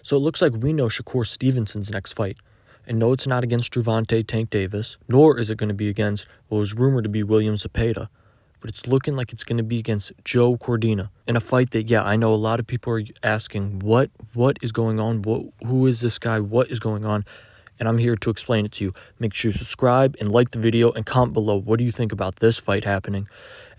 So it looks like we know Shakur Stevenson's next fight. And no, it's not against Gervonta Tank Davis, nor is it going to be against what was rumored to be William Zepeda. But it's looking like it's going to be against Joe Cordina in a fight that, yeah, I know a lot of people are asking, what is going on? Who is this guy? What is going on? And I'm here to explain it to you. Make sure you subscribe and like the video and comment below. What do you think about this fight happening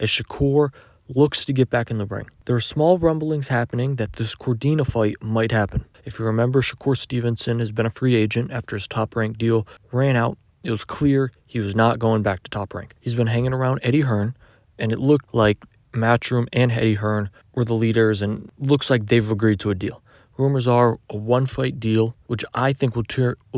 as Shakur looks to get back in the ring? There are small rumblings happening that this Cordina fight might happen. If you remember, Shakur Stevenson has been a free agent after his top-rank deal ran out. It was clear he was not going back to top rank. He's been hanging around Eddie Hearn, and it looked like Matchroom and Eddie Hearn were the leaders, and looks like they've agreed to a deal. Rumors are a one-fight deal, which I think will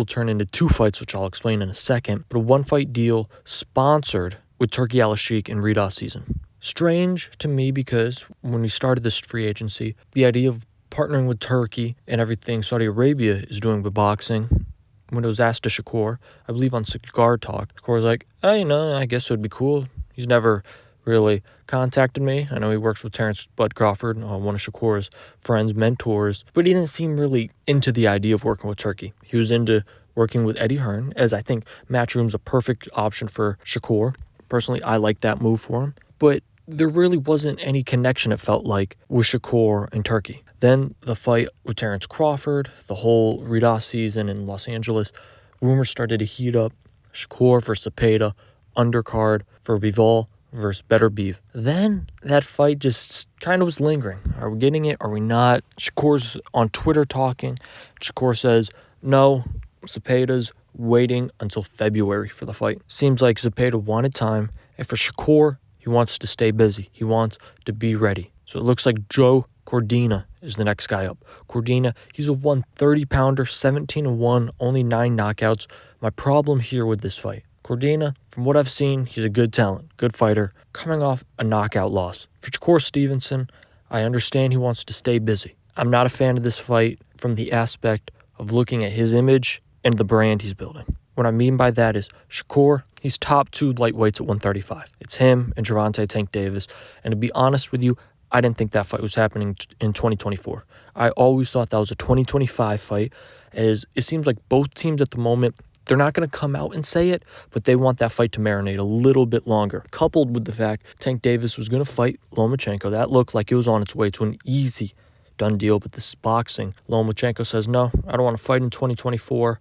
turn into 2 fights, which I'll explain in a second, but a one-fight deal sponsored with Turki and Riyadh season. Strange to me because when we started this free agency, the idea of partnering with Turkey and everything Saudi Arabia is doing with boxing, when it was asked to Shakur, I believe on Cigar Talk, Shakur was like, I guess it would be cool. He's never really contacted me. I know he works with Terrence Bud Crawford, one of Shakur's friends, mentors, but he didn't seem really into the idea of working with Turkey. He was into working with Eddie Hearn, as I think Matchroom's a perfect option for Shakur. Personally, I like that move for him, but there really wasn't any connection, it felt like, with Shakur and Turkey. Then the fight with Terrence Crawford, the whole Riyadh season in Los Angeles, rumors started to heat up. Shakur versus Zepeda, undercard for Bivol versus Beterbiev. Then that fight just kind of was lingering. Are we getting it? Are we not? Shakur's on Twitter talking. Shakur says, no, Zepeda's waiting until February for the fight. Seems like Zepeda wanted time, and for Shakur, he wants to stay busy. He wants to be ready. So it looks like Joe Cordina is the next guy up. Cordina, he's a 130-pounder, 17-1, only 9 knockouts. My problem here with this fight, Cordina, from what I've seen, he's a good talent, good fighter, coming off a knockout loss. For Shakur Stevenson, I understand he wants to stay busy. I'm not a fan of this fight from the aspect of looking at his image and the brand he's building. What I mean by that is Shakur, he's top 2 lightweights at 135. It's him and Gervonta Tank Davis. And to be honest with you, I didn't think that fight was happening in 2024. I always thought that was a 2025 fight, as it seems like both teams at the moment, they're not going to come out and say it, but they want that fight to marinate a little bit longer. Coupled with the fact Tank Davis was going to fight Lomachenko. That looked like it was on its way to an easy done deal, but this is boxing. Lomachenko says, no, I don't want to fight in 2024.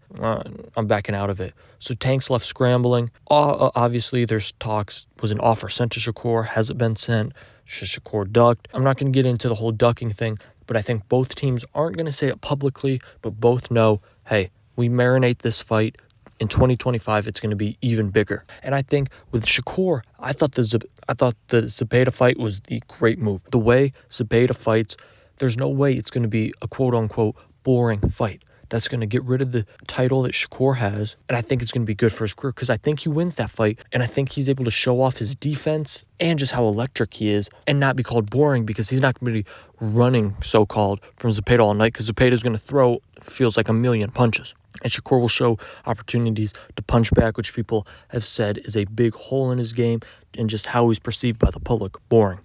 I'm backing out of it. So Tank's left scrambling. Obviously, there's talks. Was an offer sent to Shakur? Has it been sent? Should Shakur ducked? I'm not going to get into the whole ducking thing, but I think both teams aren't going to say it publicly, but both know, hey, we marinate this fight. In 2025, it's going to be even bigger. And I think with Shakur, I thought the Zepeda fight was the great move. The way Zepeda fights, there's no way it's going to be a quote-unquote boring fight. That's going to get rid of the title that Shakur has, and I think it's going to be good for his career because I think he wins that fight, and I think he's able to show off his defense and just how electric he is and not be called boring because he's not going to be running, so-called, from Zepeda all night because Zepeda is going to throw, feels like, a million punches. And Shakur will show opportunities to punch back, which people have said is a big hole in his game and just how he's perceived by the public. Boring.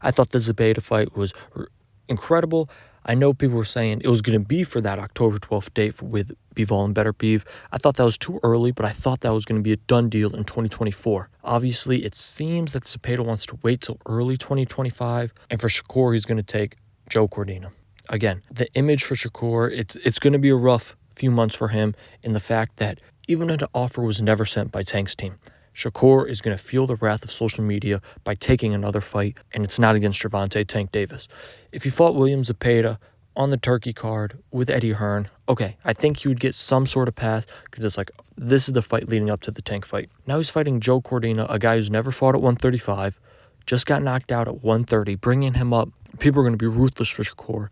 I thought the Zepeda fight was incredible. I know people were saying it was going to be for that October 12th date with Bivol and Beterbiev. I thought that was too early, but I thought that was going to be a done deal in 2024. Obviously, it seems that Zepeda wants to wait till early 2025, and for Shakur, he's going to take Joe Cordina. Again, the image for Shakur, it's going to be a rough few months for him in the fact that even an offer was never sent by Tank's team, Shakur is going to feel the wrath of social media by taking another fight, and it's not against Gervonta Tank Davis. If he fought William Zepeda on the Turkey card with Eddie Hearn, okay, I think he would get some sort of pass because it's like, this is the fight leading up to the Tank fight. Now he's fighting Joe Cordina, a guy who's never fought at 135, just got knocked out at 130, bringing him up. People are going to be ruthless for Shakur,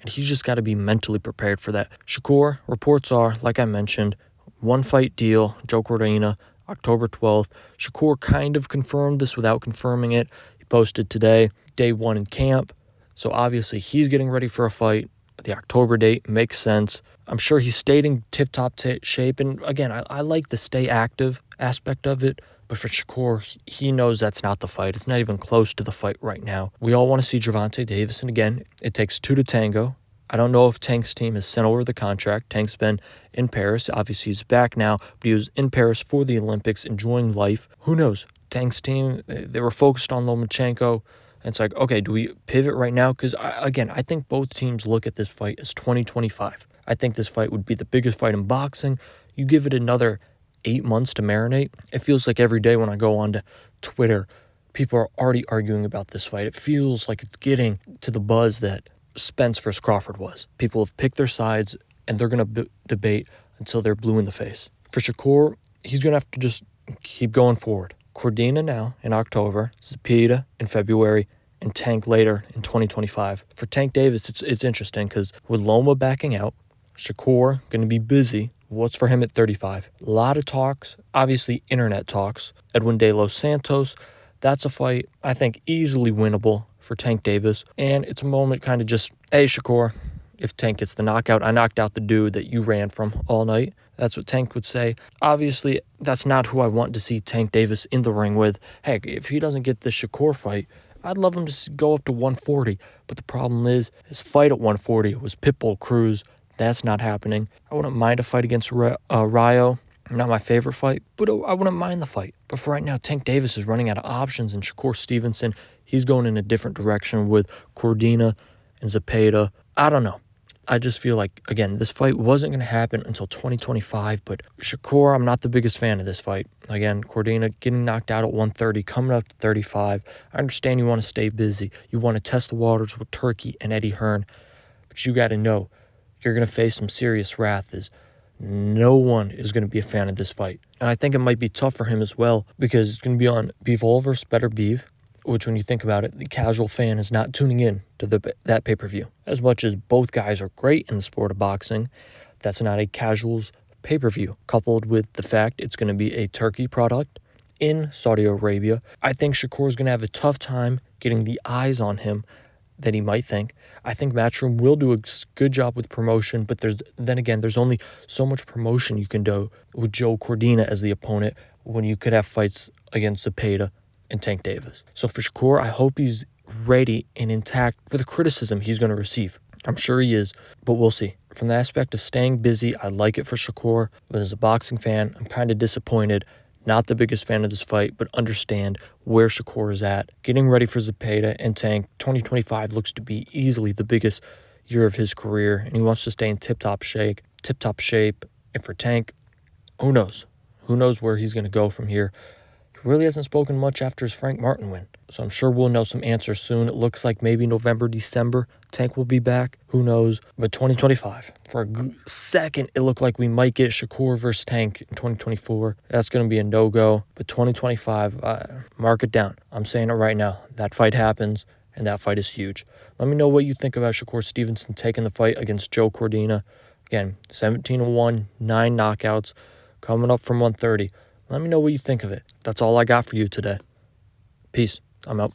and he's just got to be mentally prepared for that. Shakur, reports are, like I mentioned, one-fight deal, Joe Cordina, October 12th. Shakur kind of confirmed this without confirming it. He posted today, day 1 in camp. So obviously he's getting ready for a fight. The October date makes sense. I'm sure he's stayed in tip-top shape. And again, I like the stay active aspect of it. But for Shakur, he knows that's not the fight. It's not even close to the fight right now. We all want to see Gervonta Davis. And again, it takes 2 to tango. I don't know if Tank's team has sent over the contract. Tank's been in Paris. Obviously, he's back now, but he was in Paris for the Olympics, enjoying life. Who knows? Tank's team, they were focused on Lomachenko. And it's like, okay, do we pivot right now? Because, I think both teams look at this fight as 2025. I think this fight would be the biggest fight in boxing. You give it another 8 months to marinate. It feels like every day when I go on to Twitter, people are already arguing about this fight. It feels like it's getting to the buzz that Spence versus Crawford was. People have picked their sides, and they're going to debate until they're blue in the face. For Shakur, he's going to have to just keep going forward. Cordina now in October, Zepeda in February, and Tank later in 2025. For Tank Davis, it's interesting because with Loma backing out, Shakur going to be busy. What's for him at 35? A lot of talks, obviously internet talks. Edwin De Los Santos, that's a fight I think easily winnable for Tank Davis. And it's a moment kind of just, hey, Shakur, if Tank gets the knockout, I knocked out the dude that you ran from all night. That's what Tank would say. Obviously, that's not who I want to see Tank Davis in the ring with. Heck, if he doesn't get the Shakur fight, I'd love him to go up to 140. But the problem is, his fight at 140 was Pitbull Cruz. That's not happening. I wouldn't mind a fight against Rayo. Not my favorite fight, but I wouldn't mind the fight. But for right now, Tank Davis is running out of options, and Shakur Stevenson, he's going in a different direction with Cordina and Zepeda. I don't know. I just feel like, again, this fight wasn't going to happen until 2025, but Shakur, I'm not the biggest fan of this fight. Again, Cordina getting knocked out at 130, coming up to 35. I understand you want to stay busy. You want to test the waters with Turki and Eddie Hearn, but you got to know you're going to face some serious wrath as no one is going to be a fan of this fight. And I think it might be tough for him as well because it's going to be on Bivol versus Beterbiev, which when you think about it, the casual fan is not tuning in to that pay-per-view. As much as both guys are great in the sport of boxing, that's not a casual's pay-per-view. Coupled with the fact it's going to be a Turkey product in Saudi Arabia, I think Shakur is going to have a tough time getting the eyes on him that he might think. I think Matchroom will do a good job with promotion, but there's only so much promotion you can do with Joe Cordina as the opponent when you could have fights against Zepeda and Tank Davis. So for Shakur, I hope he's ready and intact for the criticism he's going to receive. I'm sure he is, but we'll see. From the aspect of staying busy, I like it for Shakur, but as a boxing fan, I'm kind of disappointed. Not the biggest fan of this fight, but understand where Shakur is at. Getting ready for Zepeda and Tank, 2025 looks to be easily the biggest year of his career, and he wants to stay in tip-top shape. And for Tank, who knows? Who knows where he's going to go from here? He really hasn't spoken much after his Frank Martin win, so I'm sure we'll know some answers soon. It looks like maybe November, December, Tank will be back. Who knows? But 2025, for a second, it looked like we might get Shakur versus Tank in 2024. That's going to be a no-go. But 2025, mark it down. I'm saying it right now. That fight happens, and that fight is huge. Let me know what you think about Shakur Stevenson taking the fight against Joe Cordina. Again, 17-1, 9 knockouts, coming up from 130. Let me know what you think of it. That's all I got for you today. Peace. I'm out.